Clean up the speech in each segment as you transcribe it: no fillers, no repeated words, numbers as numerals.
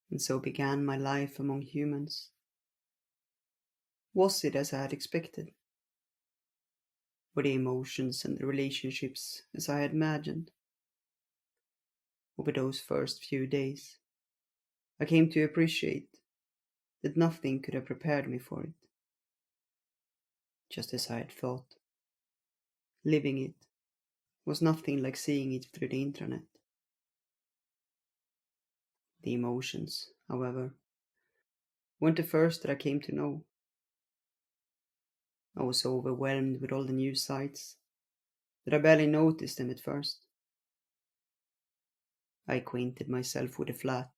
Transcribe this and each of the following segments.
and so began my life among humans. Was it as I had expected? Were the emotions and the relationships as I had imagined? Over those first few days, I came to appreciate that nothing could have prepared me for it, just as I had thought. Living it was nothing like seeing it through the internet. The emotions, however, weren't the first that I came to know. I was so overwhelmed with all the news sites that I barely noticed them at first. I acquainted myself with the flat,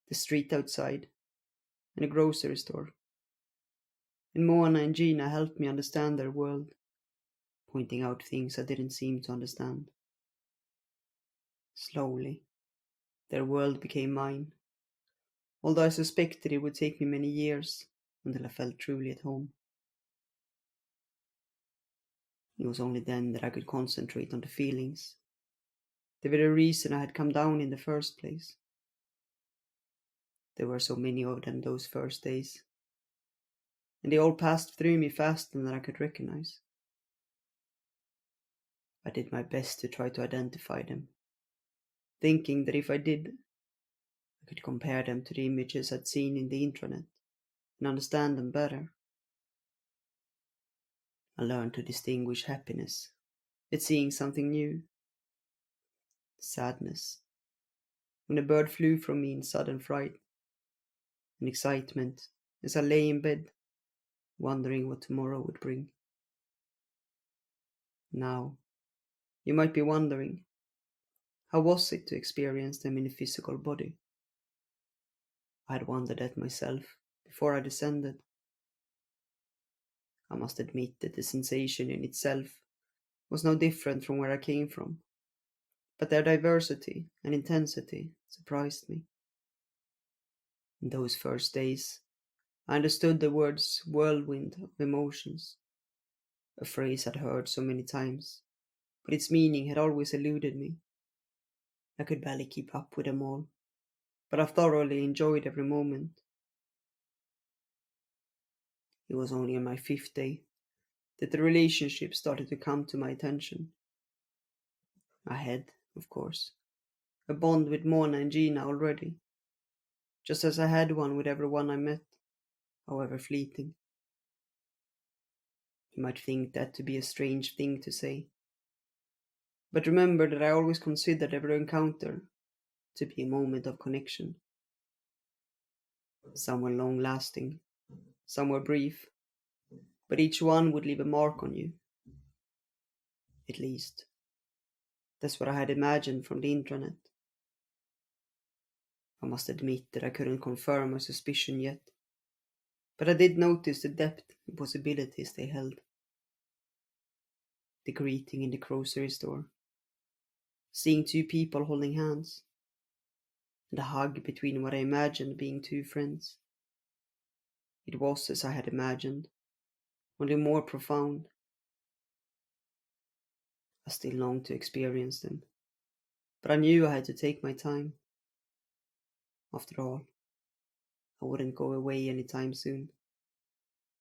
the street outside, and the grocery store, and Mona and Gina helped me understand their world, pointing out things I didn't seem to understand. Slowly, their world became mine, although I suspected it would take me many years until I felt truly at home. It was only then that I could concentrate on the feelings. They were the reason I had come down in the first place. There were so many of them those first days, and they all passed through me faster than I could recognize. I did my best to try to identify them, thinking that if I did, I could compare them to the images I'd seen in the intranet and understand them better. I learned to distinguish happiness at seeing something new, sadness when a bird flew from me in sudden fright, and excitement as I lay in bed, wondering what tomorrow would bring. Now, you might be wondering, how was it to experience them in a physical body? I had wondered that myself before I descended. I must admit that the sensation in itself was no different from where I came from, but their diversity and intensity surprised me. In those first days, I understood the words whirlwind of emotions, a phrase I'd heard so many times, but its meaning had always eluded me. I could barely keep up with them all, but I thoroughly enjoyed every moment. It was only on my fifth day that the relationship started to come to my attention. I had, of course, a bond with Mona and Gina already, just as I had one with everyone I met, however fleeting. You might think that to be a strange thing to say, but remember that I always considered every encounter to be a moment of connection. Some were long lasting, some were brief, but each one would leave a mark on you. At least, that's what I had imagined from the intranet. I must admit that I couldn't confirm my suspicion yet, but I did notice the depth and possibilities they held. The greeting in the grocery store, seeing two people holding hands, and a hug between what I imagined being two friends. It was as I had imagined, only more profound. I still longed to experience them, but I knew I had to take my time. After all, I wouldn't go away anytime soon.